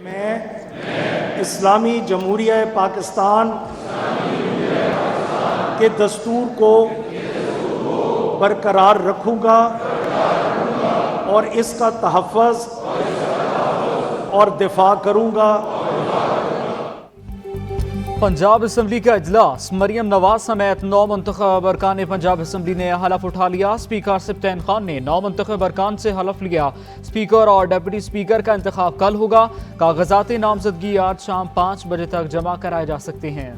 मैं इस्लामी जमहूरिया पाकिस्तान के दस्तूर को बरकरार रखूँगा और इसका तहफ़्फ़ुज़ और दिफा करूँगा। पंजाब असम्बली का इजलास, मरियम नवाज समेत 9 मुंतखब अरकान पंजाब असम्बली ने हलफ उठा लिया। स्पीकर सिब्तैन खान ने 9 मुंतखब अरकान से हलफ लिया। स्पीकर और डिप्टी स्पीकर का इंतखाब कल होगा। कागजात नामजदगी आज शाम 5 बजे तक जमा कराए जा सकते हैं।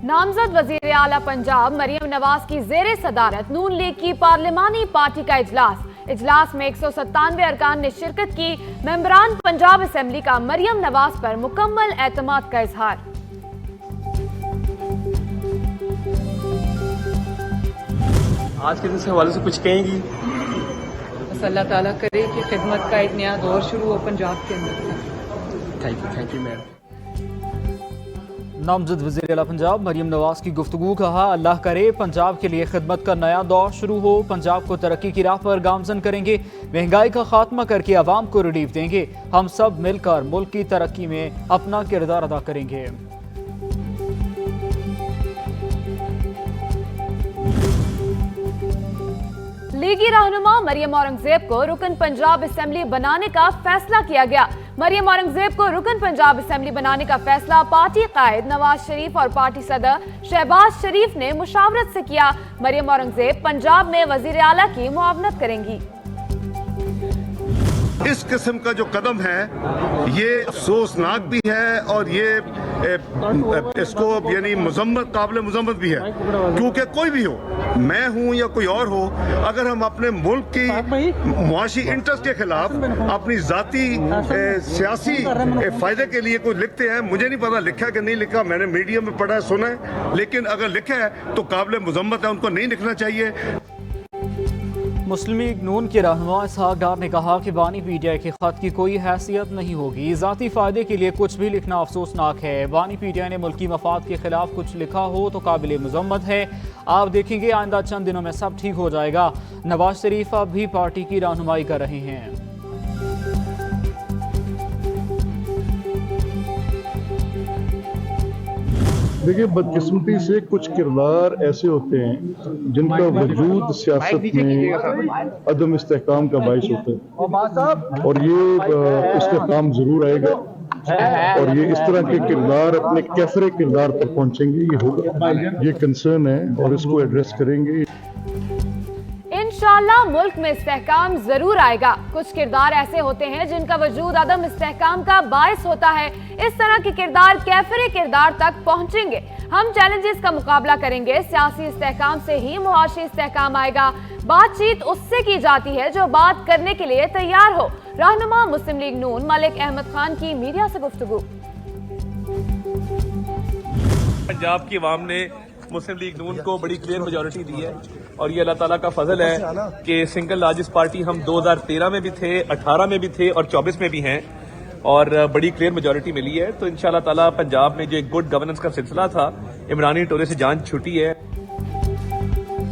नामजद वजीर आला पंजाब मरियम नवाज की जेर सदारत नून लीग की पार्लिमानी पार्टी का इजलास में 197 अरकान ने शिरकत की। मेंबरान पंजाब असम्बली का मरियम नवाज पर मुकम्मल एतमाद का इजहार। आज के दिन से हवाले से कुछ कहेंगी? बस अल्लाह ताला करे कि खिदमत का एक नया दौर शुरू हो पंजाब के अंदर। Thank you ma'am. नामजद वज़ीर आला पंजाब मरियम नवाज की गुफ्तगू, कहा अल्लाह करे पंजाब के लिए खिदमत का नया दौर शुरू हो। पंजाब को तरक्की की राह पर गामजन करेंगे। महंगाई का खात्मा करके आवाम को रिलीफ देंगे। हम सब मिलकर मुल्क की तरक्की में अपना किरदार अदा करेंगे। लीगी रहनुमा मरियम औरंगजेब को रुकन पंजाब असेंबली बनाने का फैसला किया गया। मरियम औरंगजेब को रुकन पंजाब असेंबली बनाने का फैसला पार्टी कायद नवाज शरीफ और पार्टी सदर शहबाज शरीफ ने मुशावरत से किया। मरियम औरंगजेब पंजाब में वजीर आला की मुआवनत करेंगी। इस किस्म का जो कदम है ये अफसोसनाक भी है और ये इसको यानी काबिल मुजम्मत भी है, क्योंकि कोई भी हो, मैं हूं या कोई और हो, अगर हम अपने मुल्क की मुआशी इंटरेस्ट के खिलाफ अपनी जाती सियासी फायदे के लिए कोई लिखते हैं, मुझे नहीं पता लिखा कि नहीं लिखा, मैंने मीडिया में पढ़ा है सुना है, लेकिन अगर लिखा है तो काबिल मुजम्मत है, उनको नहीं लिखना चाहिए। मुस्लिम लीग नून के रहनुमा इसहाक डार ने कहा कि बानी पीटीआई के खत की कोई हैसियत नहीं होगी। ज़ाती फ़ायदे के लिए कुछ भी लिखना अफसोसनाक है। बानी पीटीआई ने मुल्की मफाद के खिलाफ कुछ लिखा हो तो काबिल मुजम्मत है। आप देखेंगे आइंदा चंद दिनों में सब ठीक हो जाएगा। नवाज शरीफ अब भी पार्टी की रहनुमाई कर रहे हैं। देखिए, बदकिस्मती से कुछ किरदार ऐसे होते हैं जिनका वजूद सियासत में अदम इस्तेहकाम का बाइस होता है और ये इस्तेहकाम जरूर आएगा और ये इस तरह के किरदार अपने कैफरे किरदार पर पहुंचेंगे, ये होगा, ये कंसर्न है और इसको एड्रेस करेंगे। इंशाअल्लाह मुल्क में इस्तेहकाम जरूर आएगा। कुछ किरदार ऐसे होते हैं जिनका वजूद अदम इस्तेहकाम का बायस होता है। इस तरह के किरदार कैफरे किरदार तक पहुंचेंगे। हम चैलेंजेस का मुकाबला करेंगे। सियासी इस्तेहकाम से ही मुआशी इस्तेहकाम आएगा। बातचीत उससे की जाती है जो बात करने के लिए तैयार हो। रहनुमा मुस्लिम लीग नून मलिक अहमद खान की मीडिया से गुफ्तगू। पंजाब की आवाम ने मुस्लिम लीग नून को बड़ी क्लियर मेजॉरिटी दी है और ये अल्लाह ताला का फजल है कि सिंगल लार्जेस्ट पार्टी हम 2013 में भी थे, 18 में भी थे और 24 में भी हैं और बड़ी क्लियर मेजॉरिटी मिली है। तो इंशाअल्लाह ताला पंजाब में जो एक गुड गवर्नेंस का सिलसिला था, इमरानी टोले से जान छुटी है।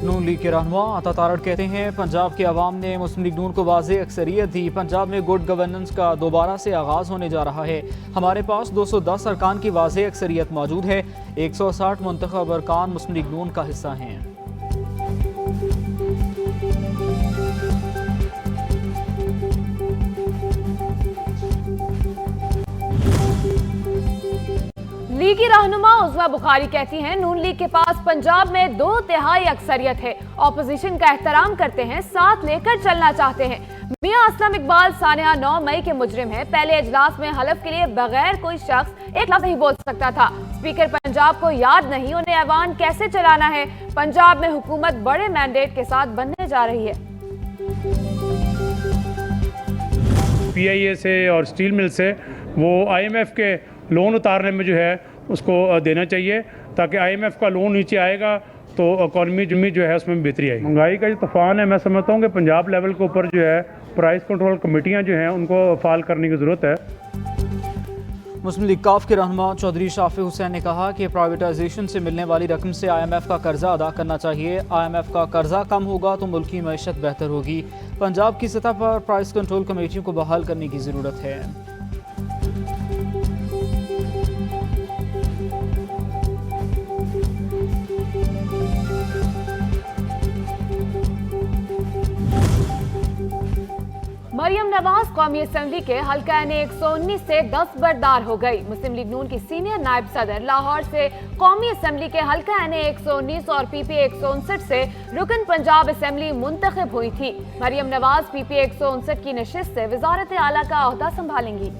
नून लीग के रहनुमा अता तारड़ कहते हैं पंजाब के अवाम ने मुस्लिम लीग नून को वाज़ेह अक्सरियत दी। पंजाब में गुड गवर्नेंस का दोबारा से आगाज़ होने जा रहा है। हमारे पास 210 अरकान की वाज़ेह अक्सरियत मौजूद है। 160 मुंतखब अरकान मुस्लिम लीग नून का हिस्सा हैं। लीगी रहनुमा उज़्मा बुखारी कहती हैं नून लीग के पास पंजाब में 2/3 अक्सरियत है। ऑपोजिशन का एहतराम करते हैं, साथ लेकर चलना चाहते हैं। मियां असलम इकबाल सानिया 9 मई के मुजरिम हैं। पहले इजलास में हलफ के लिए बगैर कोई शख्स एक लफ्ज़ नहीं बोल सकता था। स्पीकर पंजाब को याद नहीं उन्हें ऐवान कैसे चलाना है। पंजाब में हुकूमत बड़े मैंडेट के साथ बनने जा रही है। PIA से और स्टील मिल से वो IMF के लोन उतारने में जो है उसको देना चाहिए, ताकि IMF का लोन नीचे आएगा तो इकॉनमी जो है उसमें बेहतरी आएगी। महंगाई का जो तूफान है, मैं समझता हूँ कि पंजाब लेवल के ऊपर जो है प्राइस कंट्रोल कमेटियाँ जो हैं उनको फाल करने की ज़रूरत है। मुस्लिम लीग काफ के रहनुमा चौधरी शाफी हुसैन ने कहा कि प्राइवेटाइजेशन से मिलने वाली रकम से IMF का कर्जा अदा करना चाहिए। IMF का कर्जा कम होगा तो मुल्क की मईशत बेहतर होगी। पंजाब की सतह पर प्राइस कंट्रोल कमेटियों को बहाल करने की ज़रूरत है। मरियम नवाज कौमी असेंबली के हल्का NA 119 से दस्तबरदार हो गई। मुस्लिम लीग नून की सीनियर नायब सदर लाहौर से कौमी असेंबली के हल्का NA 119 और PP 159 से रुकन पंजाब असेंबली मुंतखब हुई थी। मरियम नवाज PP 159 की नशिस्त से वजारत आला का ओहदा संभालेंगी।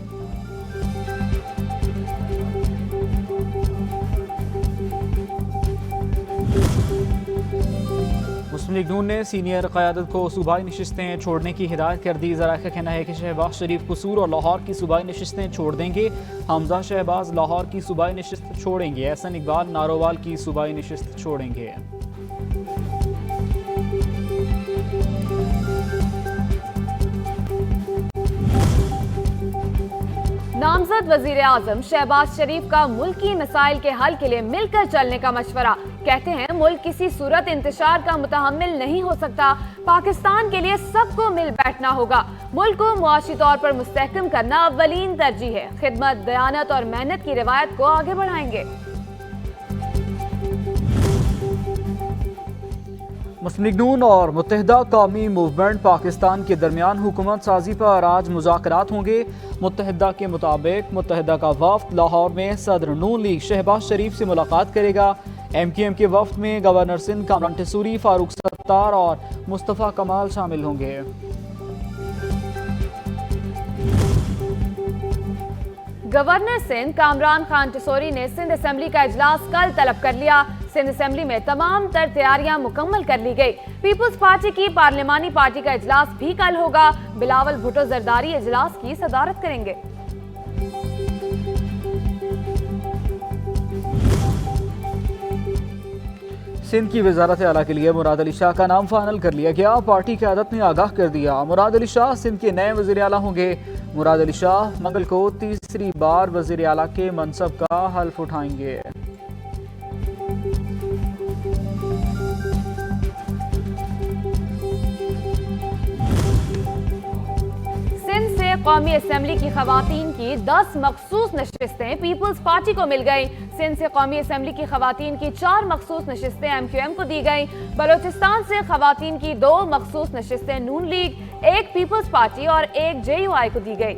मुस्लिम लीग नून ने सीनियर क़यादत को सूबाई नशिस्तें छोड़ने की हिदायत कर दी। ज़रा का कहना है कि शहबाज शरीफ कसूर और लाहौर की सूबाई नशिस्तें छोड़ देंगे। हमजा शहबाज लाहौर की सूबाई नशिस्त छोड़ेंगे। एहसन इकबाल नारोवाल की सूबाई नशिस्त छोड़ेंगे। नामजद वजीर आजम शहबाज शरीफ का मुल्की मसाइल के हल के लिए मिलकर चलने का मशवरा। कहते हैं मुल्क किसी सूरत इंतशार का मुतहम्मिल नहीं हो सकता। पाकिस्तान के लिए सबको मिल बैठना होगा। मुल्क को मुआशी तौर पर मुस्तहकम करना अव्वलीन तरजीह है। खिदमत, दयानत और मेहनत की रिवायत को आगे बढ़ाएंगे। मुस्लिम लीग नून और मुत्तहिदा कौमी मूवमेंट पाकिस्तान के दरमियान हुकूमत साजी पर आज मुज़ाकरात होंगे। मुत्तहिदा के मुताबिक मुत्तहिदा का वफ्द लाहौर में सदर नून लीग शहबाज शरीफ से मुलाकात करेगा। MKM के वफ्द में गवर्नर सिंध कामरान टसूरी, फारूक सत्तार और मुस्तफ़ा कमाल शामिल होंगे। गवर्नर सिंध कामरान खान टसूरी ने सिंध असेंबली का इजलास कल तलब कर लिया। सिंध असेंबली में तमाम तर तैयारियां मुकम्मल कर ली गई। पीपुल्स पार्टी की पार्लिमानी पार्टी का इजलास भी कल होगा। बिलावल भुट्टो जरदारी इजलास की सदारत करेंगे। सिंध की वजारत आला के लिए मुराद अली शाह का नाम फाइनल कर लिया गया। पार्टी क़यादत ने आगाह कर दिया मुराद अली शाह सिंध के नए वज़ीर आला होंगे। मुराद अली शाह मंगल को तीसरी बार वज़ीर आला के मनसब का हल्फ उठाएंगे। सिंध से कौमी असेंबली की खवातीन की 10 मखसूस नशिस्तें पीपुल्स पार्टी को मिल गई। सिंध से कौमी असेंबली की खवातीन की 4 मखसूस नशिस्तें MQM को दी गई। बलोचिस्तान से खवातीन की 2 मखसूस नशिस्तें नून लीग, 1 पीपुल्स पार्टी और 1 JUI को दी गई।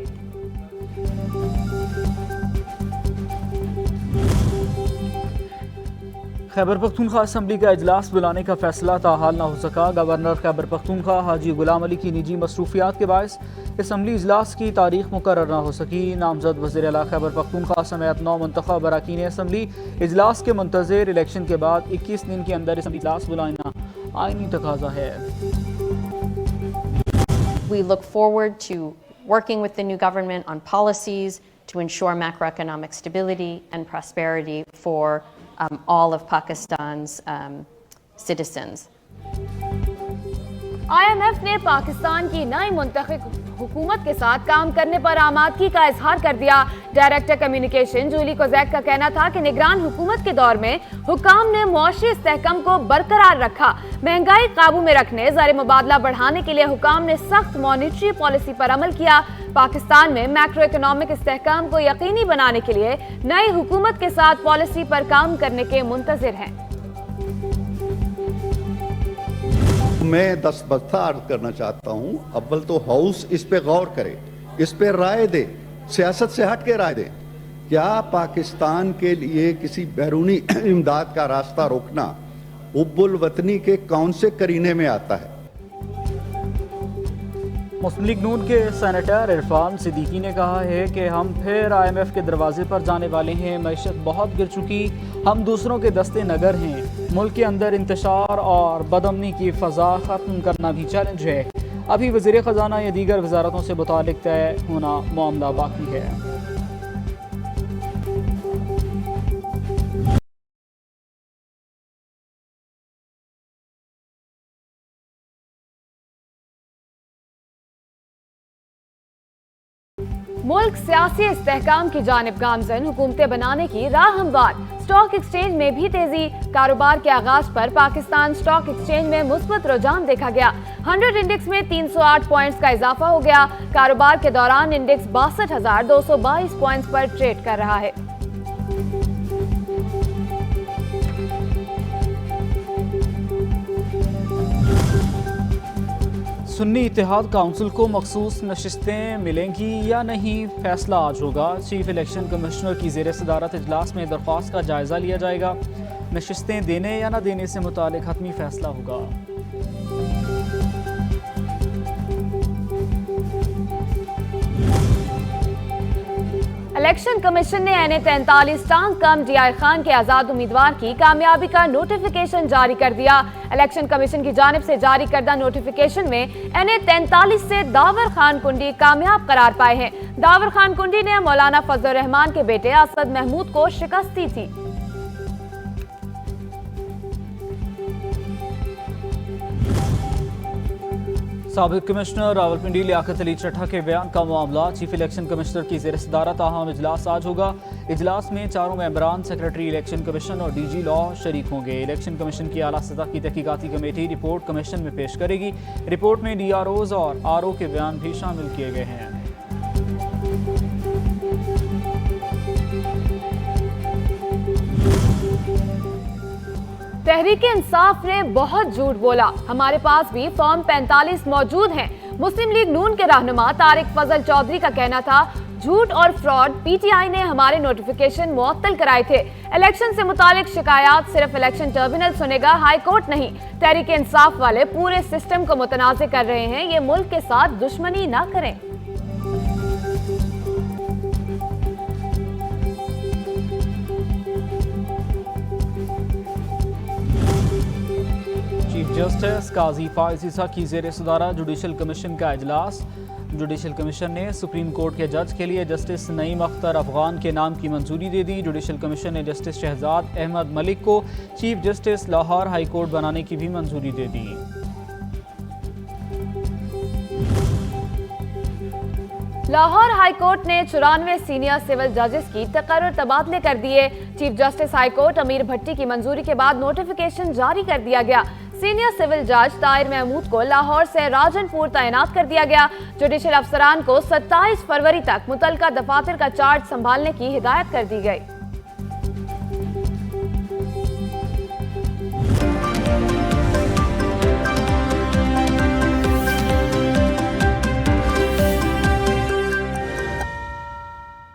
खैबर पख्तूनख्वा असेंबली का इजलास बुलाने का फैसला ताहाल न हो सका। गवर्नर खैबर पख्तूनख्वा हाजी गुलाम अली की निजी मसरूफियात के बायस असेंबली इजलास की तारीख मुकर्रर न हो सकी। नामजद वज़ीर आला खैबर पख्तूनख्वा समेत 9 मुंतखब अरकान असेंबली इजलास के मुंतज़िर इलेक्शन के बाद 21 दिन के अंदर असेंबली इजलास बुलाना आईनी तकाजा है। We look forward to working with the new government on policies to ensure macroeconomic stability and prosperity for all of Pakistan's citizens. IMF ने पाकिस्तान की नई मुंतखब हुकूमत के साथ काम करने पर आमादगी का इजहार कर दिया। डायरेक्टर कम्युनिकेशन जूली कोजैक का कहना था कि निगरान हुकूमत के दौर में हुकाम ने मुआशी इस्तेहकाम को बरकरार रखा। महंगाई काबू में रखने, ज़र मुबादला बढ़ाने के लिए हुकाम ने सख्त मॉनिटरी पॉलिसी पर अमल किया। पाकिस्तान में मैक्रो इकोनॉमिक इस्तेहकाम को यकीनी बनाने के लिए नई हुकूमत के साथ पॉलिसी पर काम करने के मुंतज़िर हैं। मैं दस्तबरदार अर्ज करना चाहता हूं, अव्वल तो हाउस इस पे गौर करे, इस पे राय दे, सियासत से हट के राय दे। क्या पाकिस्तान के लिए किसी बैरूनी इमदाद का रास्ता रोकना हुब्बुल वतनी के कौन से करीने में आता है? मुस्लिम लीग नून के सेनेटर इरफान सिद्दीकी ने कहा है कि हम फिर IMF के दरवाजे पर जाने वाले हैं। मैशत बहुत गिर चुकी, हम दूसरों के दस्ते नगर हैं। मुल्क के अंदर इंतशार और बदअमनी की फ़ज़ा ख़त्म करना भी चैलेंज है। अभी वज़ीर ख़जाना या दीगर वजारतों से मुतालिक तय होना मामला बाकी है। मुल्क सियासी इस्तेहकाम की जानिब गामजन, हुकूमतें बनाने की राह हमवार। स्टॉक एक्सचेंज में भी तेजी। कारोबार के आगाज पर पाकिस्तान स्टॉक एक्सचेंज में मुस्बत रुझान देखा गया। 100 इंडेक्स में 308 पॉइंट्स का इजाफा हो गया। कारोबार के दौरान इंडेक्स 62,222 पॉइंट्स पर ट्रेड कर रहा है। सुन्नी इत्तेहाद काउंसिल को मखसूस नशिस्तें मिलेंगी या नहीं, फैसला आज होगा। चीफ इलेक्शन कमिश्नर की ज़ेर सदारत इजलास में दरख्वास्त का जायजा लिया जाएगा। नशिस्तें देने या न देने से मुतालिक हतमी फैसला होगा। इलेक्शन कमीशन ने NA 43 टांग कम DI खान के आजाद उम्मीदवार की कामयाबी का नोटिफिकेशन जारी कर दिया। इलेक्शन कमीशन की जानिब से जारी करदा नोटिफिकेशन में NA 43 से दावर खान कुंडी कामयाब करार पाए हैं। दावर खान कुंडी ने मौलाना फजल रहमान के बेटे असद महमूद को शिकस्त दी थी। साबिक कमिश्नर रावलपिंडी लियाकत अली चट्ठा के बयान का मामला। चीफ इलेक्शन कमिश्नर की ज़ेर सदारत अहम इजलास आज होगा। इजलास में चारों मेंबरान, सेक्रेटरी इलेक्शन कमीशन और DG लॉ शरीक होंगे। इलेक्शन कमीशन की आला सतह की तहकीकाती कमेटी रिपोर्ट कमीशन में पेश करेगी। रिपोर्ट में DROs और RO के बयान भी शामिल किए गए हैं। तहरीके इंसाफ ने बहुत झूठ बोला, हमारे पास भी फॉर्म 45 मौजूद हैं। मुस्लिम लीग नून के रहनुमा तारिक फजल चौधरी का कहना था, झूठ और फ्रॉड PTI ने हमारे नोटिफिकेशन मुअत्तल कराए थे। इलेक्शन से मुतालिक शिकायत सिर्फ इलेक्शन ट्रिब्यूनल सुनेगा, हाई कोर्ट नहीं। तहरीके इंसाफ वाले पूरे सिस्टम को मुतनाज़ कर रहे हैं। ये मुल्क के साथ दुश्मनी ना करें। चीफ जस्टिस काजी फाइज ईसा की ज़ेर सदारत जुडिशल कमीशन का इजलास। जुडिशल कमीशन ने सुप्रीम कोर्ट के जज के लिए जस्टिस नईम अख्तर अफगान के नाम की मंजूरी दे दी। जुडिशल कमीशन ने जस्टिस शहजाद अहमद मलिक को chief justice Lahore high court बनाने की भी मंजूरी दे दी। लाहौर हाई कोर्ट ने 94 सीनियर सिविल जजेस की तकर्रुर तबादले कर दिए। चीफ जस्टिस हाई कोर्ट अमीर भट्टी की मंजूरी के बाद नोटिफिकेशन जारी कर दिया गया। सीनियर सिविल जज ताहिर महमूद को लाहौर से राजनपुर तैनात कर दिया गया। जुडिशल अफसरान को 27 फरवरी तक मुतलका दफातर का चार्ज संभालने की हिदायत कर दी गई।